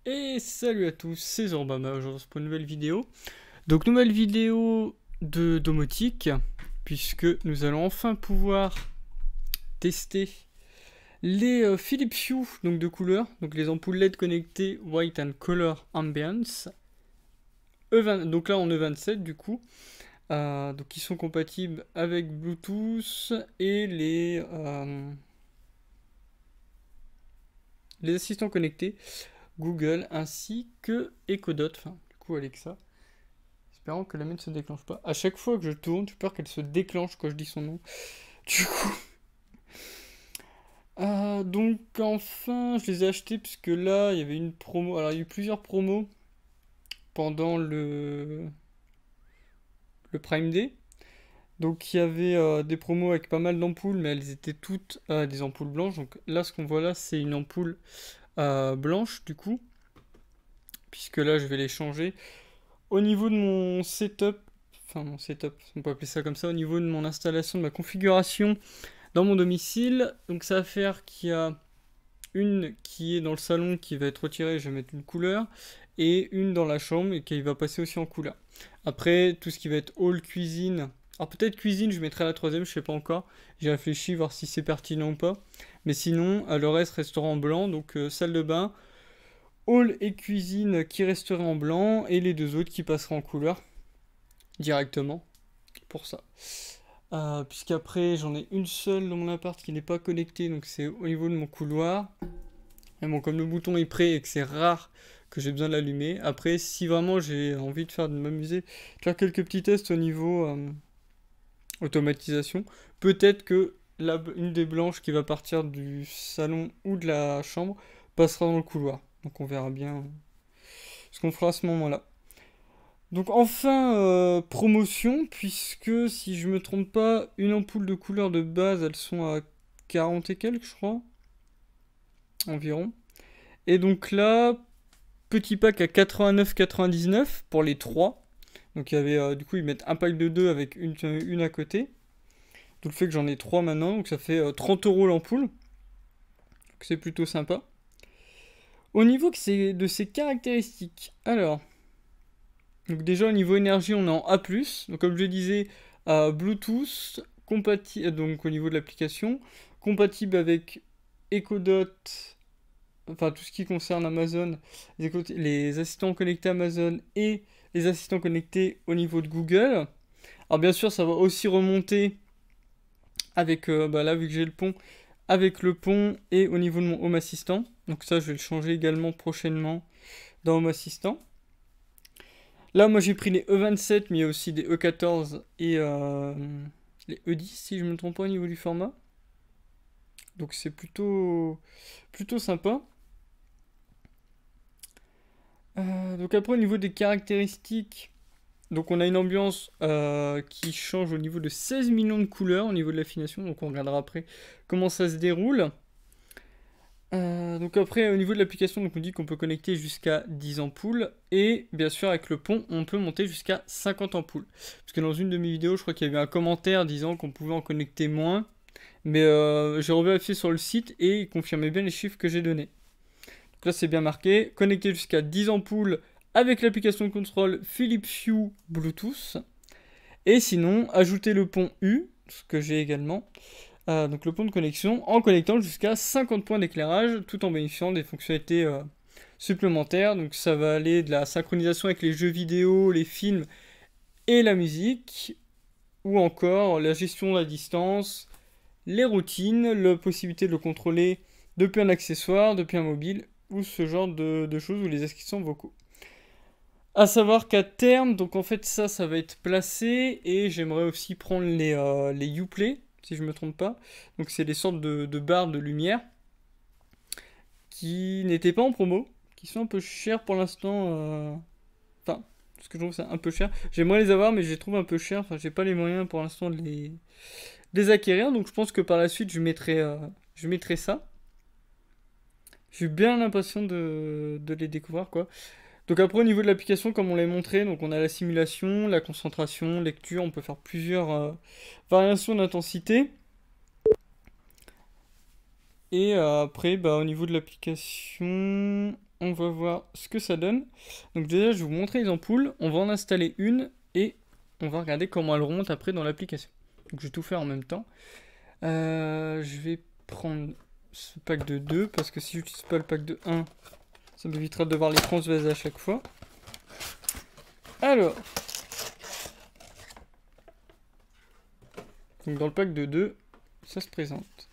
Et salut à tous, c'est Zorbama aujourd'hui pour une nouvelle vidéo. Donc nouvelle vidéo de domotique, puisque nous allons enfin pouvoir tester les Philips Hue donc de couleur, donc les ampoules LED connectées White and Color Ambience. Donc là en E27 du coup, donc qui sont compatibles avec Bluetooth et les assistants connectés Google ainsi que Echo Dot, enfin du coup Alexa. Espérons que la mienne ne se déclenche pas. À chaque fois que je tourne, j'ai peur qu'elle se déclenche quand je dis son nom. Du coup. Donc enfin, je les ai achetés puisque là, il y avait une promo. Alors il y a eu plusieurs promos pendant le Prime Day. Donc il y avait des promos avec pas mal d'ampoules, mais elles étaient toutes des ampoules blanches. Donc là, ce qu'on voit là, c'est une ampoule blanche du coup. Puisque là, je vais les changer. Au niveau de mon setup, enfin mon setup, on peut appeler ça comme ça, au niveau de mon installation, de ma configuration dans mon domicile, donc ça va faire qu'il y a une qui est dans le salon qui va être retirée, je vais mettre une couleur, et une dans la chambre et qui va passer aussi en couleur. Après, tout ce qui va être hall, cuisine, alors peut-être cuisine, je mettrai la troisième, je sais pas encore, j'ai réfléchi voir si c'est pertinent ou pas, mais sinon, le reste restera en blanc, donc salle de bain, hall et cuisine qui resteraient en blanc, et les deux autres qui passeront en couleur directement pour ça. Puisqu'après j'en ai une seule dans mon appart qui n'est pas connectée, donc c'est au niveau de mon couloir. Et bon, comme le bouton est prêt et que c'est rare que j'ai besoin de l'allumer, après si vraiment j'ai envie de m'amuser, faire quelques petits tests au niveau automatisation, peut-être que une des blanches qui va partir du salon ou de la chambre passera dans le couloir. Donc on verra bien ce qu'on fera à ce moment-là. Donc enfin, promotion, puisque si je me trompe pas, une ampoule de couleur de base, elles sont à 40 et quelques, je crois, environ. Et donc là, petit pack à 89,99 pour les 3. Donc il y avait, du coup, ils mettent un pack de 2 avec une à côté. Tout le fait que j'en ai 3 maintenant, donc ça fait 30 euros l'ampoule. Donc c'est plutôt sympa. Au niveau de ses caractéristiques, alors... Donc déjà au niveau énergie on est en A+, donc comme je disais, Bluetooth, donc au niveau de l'application, compatible avec Echo Dot, enfin tout ce qui concerne Amazon, les assistants connectés Amazon et les assistants connectés au niveau de Google. Alors bien sûr ça va aussi remonter avec, là vu que j'ai le pont, avec le pont et au niveau de mon Home Assistant. Donc ça je vais le changer également prochainement dans Home Assistant. Là, moi j'ai pris les E27, mais il y a aussi des E14 et les E10, si je ne me trompe pas au niveau du format. Donc c'est plutôt sympa. Donc après, au niveau des caractéristiques, donc on a une ambiance qui change au niveau de 16 millions de couleurs, au niveau de l'affination. Donc on regardera après comment ça se déroule. Donc après, au niveau de l'application, donc on dit qu'on peut connecter jusqu'à 10 ampoules. Et bien sûr, avec le pont, on peut monter jusqu'à 50 ampoules. Parce que dans une de mes vidéos, je crois qu'il y avait un commentaire disant qu'on pouvait en connecter moins. Mais j'ai revérifié sur le site et il confirmait bien les chiffres que j'ai donnés. Donc là, c'est bien marqué. Connecter jusqu'à 10 ampoules avec l'application de contrôle Philips Hue Bluetooth. Et sinon, ajouter le pont U, ce que j'ai également. Donc le pont de connexion en connectant jusqu'à 50 points d'éclairage tout en bénéficiant des fonctionnalités supplémentaires. Donc ça va aller de la synchronisation avec les jeux vidéo, les films et la musique, ou encore la gestion à distance, les routines, la possibilité de le contrôler depuis un accessoire, depuis un mobile, ou ce genre de choses, ou les assistants vocaux. À savoir qu'à terme, donc en fait ça va être placé, et j'aimerais aussi prendre les Uplay, si je me trompe pas. Donc c'est des sortes de barres de lumière qui n'étaient pas en promo, qui sont un peu chères pour l'instant. Enfin, ce que je trouve c'est un peu cher. J'aimerais les avoir, mais je les trouve un peu chères. Enfin, j'ai pas les moyens pour l'instant de les acquérir. Donc je pense que par la suite, je mettrai ça. J'ai bien l'impression de les découvrir, quoi. Donc après, au niveau de l'application, comme on l'a montré, donc on a la simulation, la concentration, lecture, on peut faire plusieurs variations d'intensité. Et après, au niveau de l'application, on va voir ce que ça donne. Donc déjà, je vais vous montrer les ampoules. On va en installer une et on va regarder comment elles remontent après dans l'application. Donc je vais tout faire en même temps. Je vais prendre ce pack de 2 parce que si j'utilise pas le pack de 1, ça m'évitera de devoir les transvaser à chaque fois. Alors, donc dans le pack de 2, ça se présente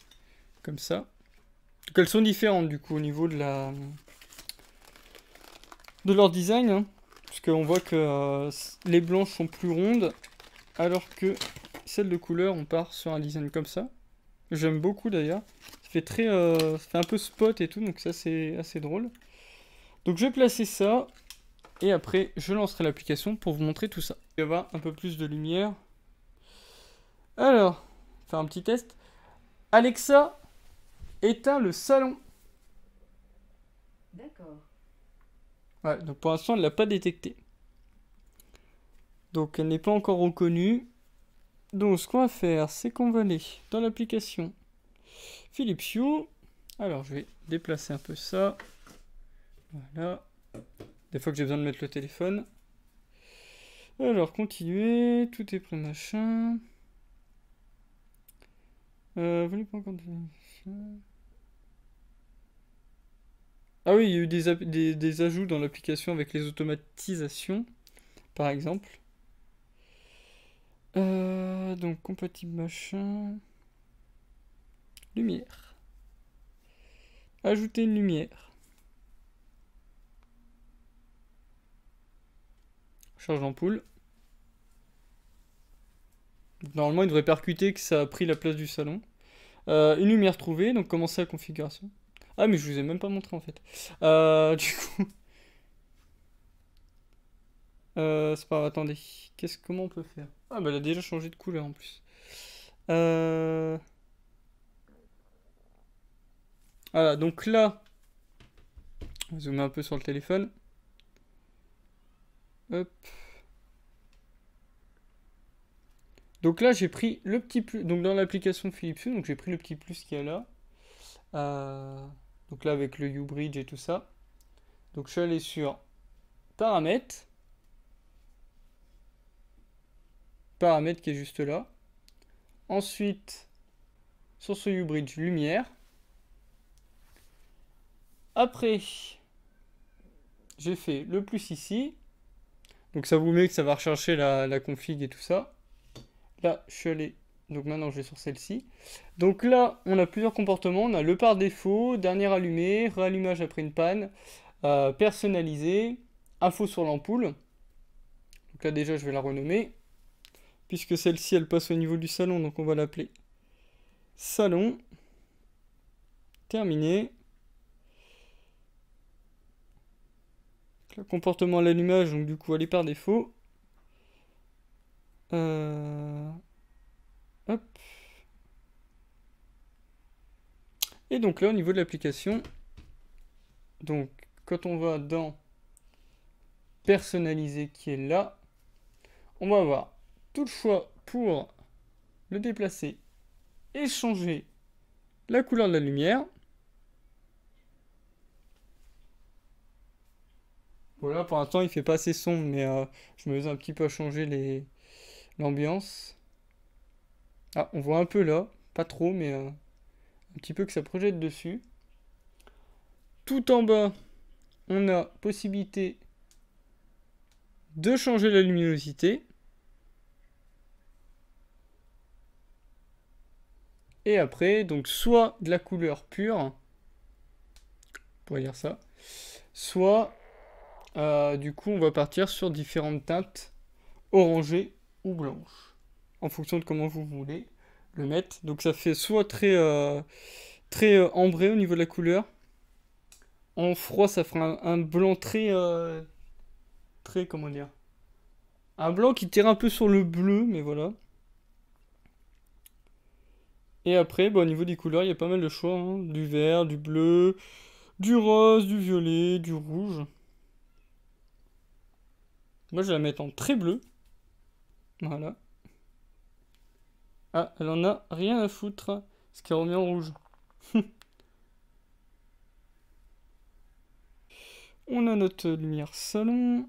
comme ça. Donc elles sont différentes du coup au niveau de leur design, hein, parce qu'on voit que les blanches sont plus rondes, alors que celles de couleur, on part sur un design comme ça. J'aime beaucoup d'ailleurs. Ça fait ça fait un peu spot et tout, donc ça c'est assez drôle. Donc je vais placer ça, et après je lancerai l'application pour vous montrer tout ça. Il va y avoir un peu plus de lumière. Alors, faire un petit test. Alexa, éteins le salon. D'accord. Ouais, donc pour l'instant, elle ne l'a pas détecté. Donc elle n'est pas encore reconnue. Donc ce qu'on va faire, c'est qu'on va aller dans l'application Philips Hue. Alors je vais déplacer un peu ça. Voilà. Des fois que j'ai besoin de mettre le téléphone. Alors continuer, tout est prêt machin. Vous voulez pas encore... Ah oui, il y a eu des ajouts dans l'application avec les automatisations, par exemple. Donc compatible machin. Lumière. Ajouter une lumière. Charge d'ampoule. Normalement, il devrait percuter que ça a pris la place du salon. Une lumière trouvée, donc commencer la configuration. Ah, mais je vous ai même pas montré en fait. Du coup. C'est pas grave, attendez. Comment on peut faire? Ah, bah elle a déjà changé de couleur en plus. Voilà, donc là. On va zoomer un peu sur le téléphone. Hop. Donc là, j'ai pris le petit plus. Donc dans l'application Philips Hue, donc j'ai pris le petit plus qu'il y a là. Donc là, avec le U-Bridge et tout ça. Donc je suis allé sur Paramètres. Paramètres qui est juste là. Ensuite, sur ce U-Bridge, lumière. Après, j'ai fait le plus ici. Donc ça vous met que ça va rechercher la config et tout ça. Là, je suis allé. Donc maintenant, je vais sur celle-ci. Donc là, on a plusieurs comportements. On a le par défaut, dernier allumé, réallumage après une panne, personnalisé, info sur l'ampoule. Donc là, déjà, je vais la renommer. Puisque celle-ci, elle passe au niveau du salon. Donc on va l'appeler salon. Terminé. Le comportement à l'allumage, donc du coup, elle est par défaut. Hop. Et donc là, au niveau de l'application, donc quand on va dans personnaliser qui est là, on va avoir tout le choix pour le déplacer et changer la couleur de la lumière. Voilà, pour l'instant, il fait pas assez sombre, mais je me faisais un petit peu à changer l'ambiance. Ah, on voit un peu là, pas trop, mais un petit peu que ça projette dessus. Tout en bas, on a possibilité de changer la luminosité. Et après, donc soit de la couleur pure, on pourrait dire ça, soit du coup on va partir sur différentes teintes orangées ou blanches, en fonction de comment vous voulez le mettre. Donc ça fait soit très ambré au niveau de la couleur. En froid, ça fera un blanc très, comment dire, un blanc qui tire un peu sur le bleu, mais voilà. Et après, bah, au niveau des couleurs, il y a pas mal de choix, hein. Du vert, du bleu, du rose, du violet, du rouge. Moi, je vais la mettre en très bleu. Voilà. Ah, elle en a rien à foutre. Ce qui remet en rouge. On a notre lumière salon.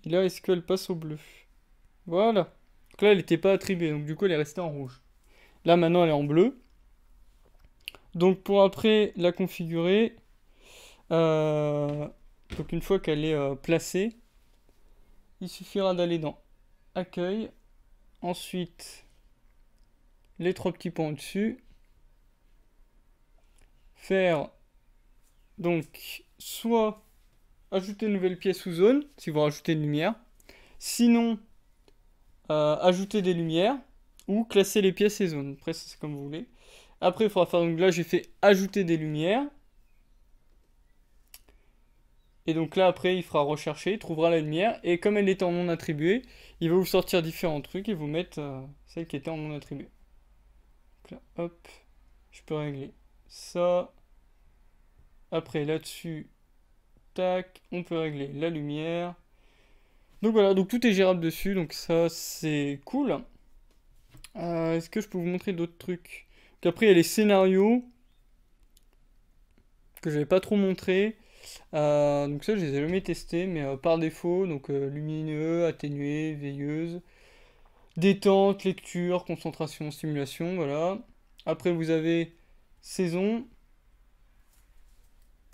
Et là, est-ce qu'elle passe au bleu? Voilà. Donc là, elle n'était pas attribuée, donc du coup, elle est restée en rouge. Là, maintenant, elle est en bleu. Donc pour après la configurer, euh, donc une fois qu'elle est placée, il suffira d'aller dans Accueil, ensuite les trois petits points au-dessus, faire donc soit ajouter une nouvelle pièce ou zone, si vous rajoutez une lumière, sinon ajouter des lumières, ou classer les pièces et zones, après c'est comme vous voulez. Après il faudra faire, donc là j'ai fait ajouter des lumières, et donc là après il fera rechercher, il trouvera la lumière, et comme elle était en non attribué, il va vous sortir différents trucs et vous mettre celle qui était en non attribué. Donc là hop, je peux régler ça. Après là-dessus, tac, on peut régler la lumière. Donc voilà, donc tout est gérable dessus, donc ça c'est cool. Est-ce que je peux vous montrer d'autres trucs? Donc après il y a les scénarios que je n'avais pas trop montré. Donc ça je les ai jamais testés, mais par défaut, donc lumineux, atténué, veilleuse, détente, lecture, concentration, stimulation, voilà. Après vous avez saison.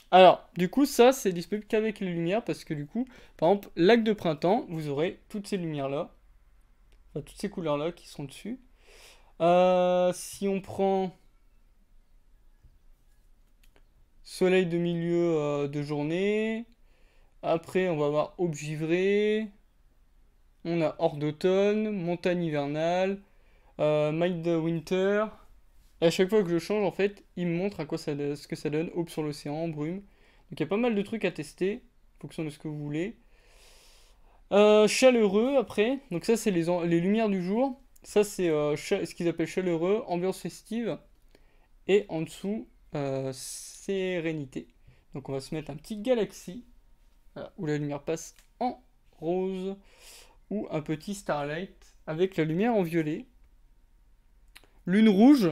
Alors, du coup, ça, c'est disponible qu'avec les lumières, parce que du coup, par exemple, lac de printemps, vous aurez toutes ces lumières-là, enfin, toutes ces couleurs-là qui sont dessus. Si on prend soleil de milieu de journée, après, on va avoir aube givrée, on a hors d'automne, montagne hivernale, mild winter. Et à chaque fois que je change, en fait, il me montre à quoi ça, ce que ça donne, aube sur l'océan, brume. Donc il y a pas mal de trucs à tester, en fonction de ce que vous voulez. Chaleureux après, donc ça c'est les lumières du jour, ça c'est ce qu'ils appellent chaleureux, ambiance festive, et en dessous sérénité. Donc on va se mettre un petit galaxy, voilà, où la lumière passe en rose, ou un petit starlight avec la lumière en violet. Lune rouge,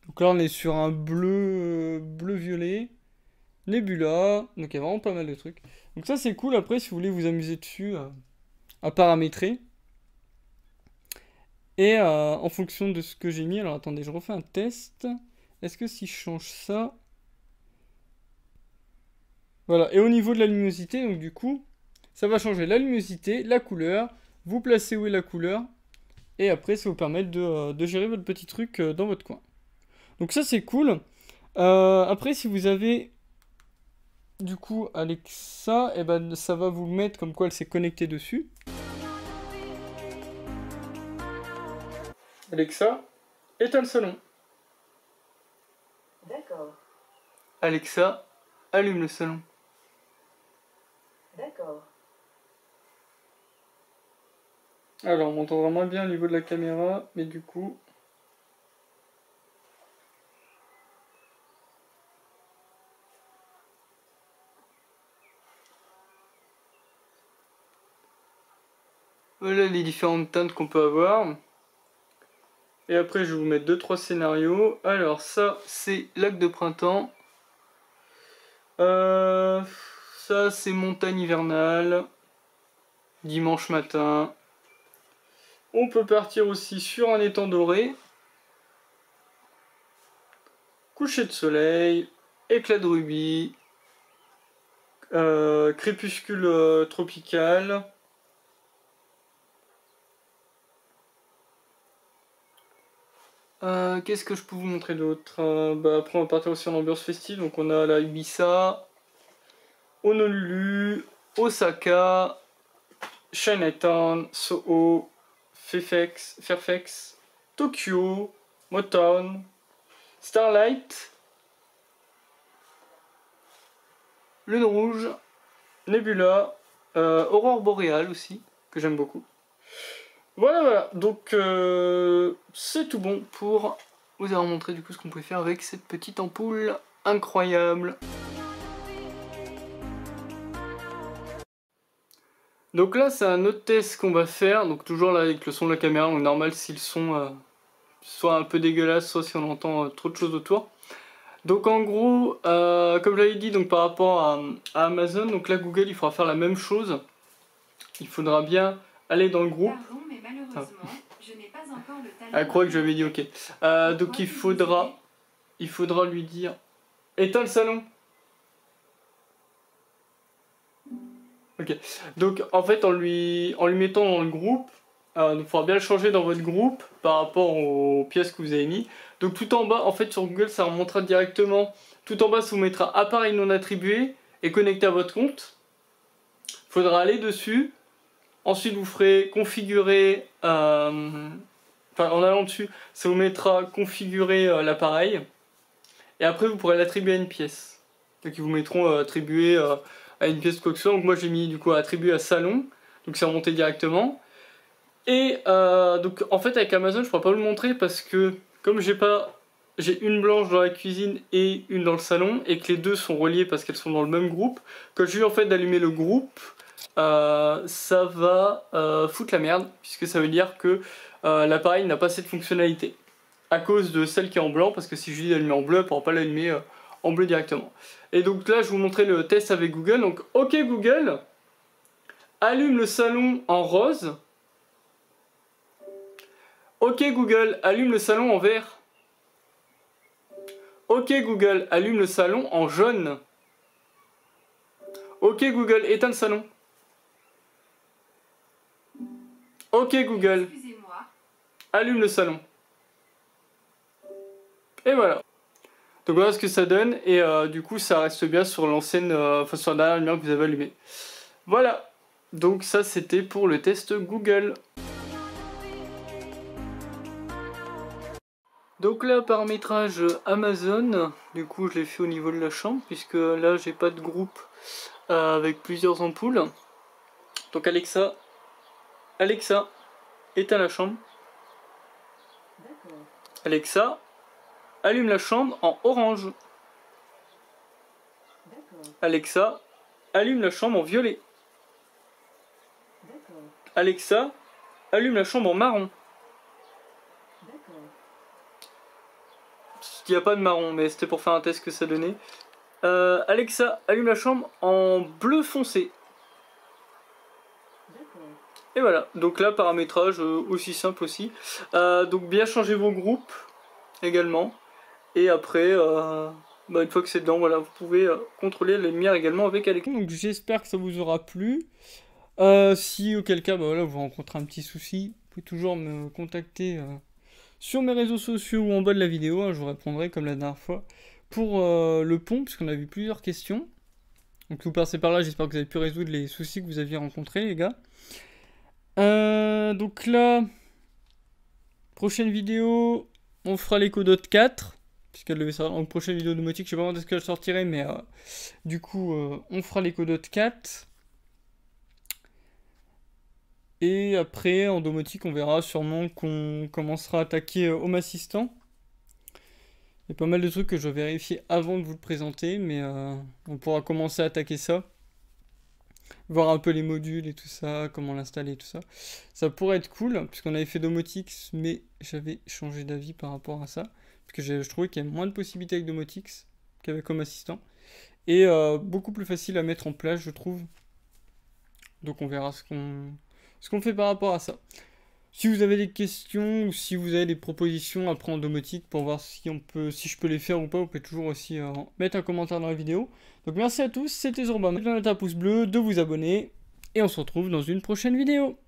donc là on est sur un bleu-violet, nébula, donc il y a vraiment pas mal de trucs. Donc ça c'est cool après si vous voulez vous amuser dessus à paramétrer. Et en fonction de ce que j'ai mis, alors attendez, je refais un test. Est-ce que si je change ça... Voilà, et au niveau de la luminosité, donc du coup, ça va changer la luminosité, la couleur, vous placez où est la couleur, et après ça vous permet de gérer votre petit truc dans votre coin. Donc ça c'est cool. Après si vous avez du coup Alexa, et ben, ça va vous mettre comme quoi elle s'est connectée dessus. Alexa, éteins le salon. D'accord, Alexa, allume le salon. d'accord. Alors, on m'entendra moins bien au niveau de la caméra, mais du coup... Voilà les différentes teintes qu'on peut avoir. Et après, je vais vous mettre 2-3 scénarios. Alors, ça, c'est lac de printemps. Ça, c'est montagne hivernale. Dimanche matin. On peut partir aussi sur un étang doré. Coucher de soleil. Éclat de rubis. Crépuscule tropical. Qu'est-ce que je peux vous montrer d'autre? Après on va partir aussi en ambiance festive, donc on a la Ibiza, Honolulu, Osaka, Chinatown, Soho, Fairfax, Tokyo, Motown, Starlight, Lune Rouge, Nebula, Aurore Boréale aussi, que j'aime beaucoup. Voilà, donc c'est tout bon pour vous avoir montré du coup ce qu'on pouvait faire avec cette petite ampoule incroyable. Donc là c'est un autre test qu'on va faire, donc toujours là avec le son de la caméra, donc normal si le son soit un peu dégueulasse, soit si on entend trop de choses autour. Donc en gros, comme je l'avais dit, donc par rapport à Amazon, donc là Google il faudra faire la même chose. Il faudra bien aller dans le groupe. Pardon, mais malheureusement, je n'ai pas encore le talent. Elle croit que j'avais dit ok. Donc il faudra lui dire éteins le salon. Ok. Donc en fait en lui mettant dans le groupe, il faudra bien le changer dans votre groupe par rapport aux pièces que vous avez mis. Donc tout en bas, en fait sur Google ça remontera directement. Tout en bas ça vous mettra appareil non attribué et connecté à votre compte. Il faudra aller dessus. Ensuite vous ferez configurer, enfin en allant dessus, ça vous mettra configurer l'appareil. Et après vous pourrez l'attribuer à une pièce. Donc ils vous mettront attribuer à une pièce quoi que ce soit. Donc moi j'ai mis du coup attribuer à salon. Donc c'est remonté directement. Et donc en fait avec Amazon je pourrais pas vous le montrer parce que comme j'ai une blanche dans la cuisine et une dans le salon et que les deux sont reliées parce qu'elles sont dans le même groupe, quand je vais en fait d'allumer le groupe, ça va foutre la merde puisque ça veut dire que l'appareil n'a pas cette fonctionnalité à cause de celle qui est en blanc, parce que si je lui dis d'allumer en bleu, elle ne pourra pas l'allumer en bleu directement. Et donc là je vous montrer le test avec Google. Donc ok Google, allume le salon en rose. Ok Google, allume le salon en vert. Ok Google, allume le salon en jaune. Ok Google, éteins le salon. Ok Google, allume le salon. Et voilà. Donc voilà ce que ça donne, et du coup ça reste bien sur l'ancienne, enfin sur la dernière lumière que vous avez allumée. Voilà. Donc ça c'était pour le test Google. Donc là, paramétrage Amazon, du coup je l'ai fait au niveau de la chambre, puisque là j'ai pas de groupe avec plusieurs ampoules. Donc Alexa, éteins la chambre. Alexa, allume la chambre en orange. Alexa, allume la chambre en violet. Alexa, allume la chambre en marron. Il n'y a pas de marron, mais c'était pour faire un test que ça donnait. Alexa, allume la chambre en bleu foncé. Et voilà, donc là paramétrage aussi simple aussi. Donc bien changer vos groupes également. Et après, une fois que c'est dedans, voilà, vous pouvez contrôler les lumières également avec Alexa. Donc j'espère que ça vous aura plu. Si auquel cas, voilà, vous rencontrez un petit souci, vous pouvez toujours me contacter sur mes réseaux sociaux ou en bas de la vidéo, hein, je vous répondrai comme la dernière fois pour le pont, puisqu'on a vu plusieurs questions. Donc vous passez par là, j'espère que vous avez pu résoudre les soucis que vous aviez rencontrés, les gars. Donc là, prochaine vidéo, on fera l'Echo-Dot 4, puisqu'elle devait sortir en prochaine vidéo domotique, je sais pas quand est-ce qu'elle sortirait, mais du coup, on fera l'Echo-Dot 4. Et après, en domotique, on verra sûrement qu'on commencera à attaquer Home Assistant. Il y a pas mal de trucs que je vais vérifier avant de vous le présenter, mais on pourra commencer à attaquer ça. Voir un peu les modules et tout ça, comment l'installer et tout ça. Ça pourrait être cool, puisqu'on avait fait Domotix, mais j'avais changé d'avis par rapport à ça. Parce que je trouvais qu'il y avait moins de possibilités avec Domotix qu'avec Home Assistant. Et beaucoup plus facile à mettre en place, je trouve. Donc on verra ce qu'on fait par rapport à ça. Si vous avez des questions ou si vous avez des propositions après en domotique pour voir si je peux les faire ou pas, vous pouvez toujours aussi mettre un commentaire dans la vidéo. Donc merci à tous, c'était Zorba. Mettez un pouce bleu, de vous abonner et on se retrouve dans une prochaine vidéo.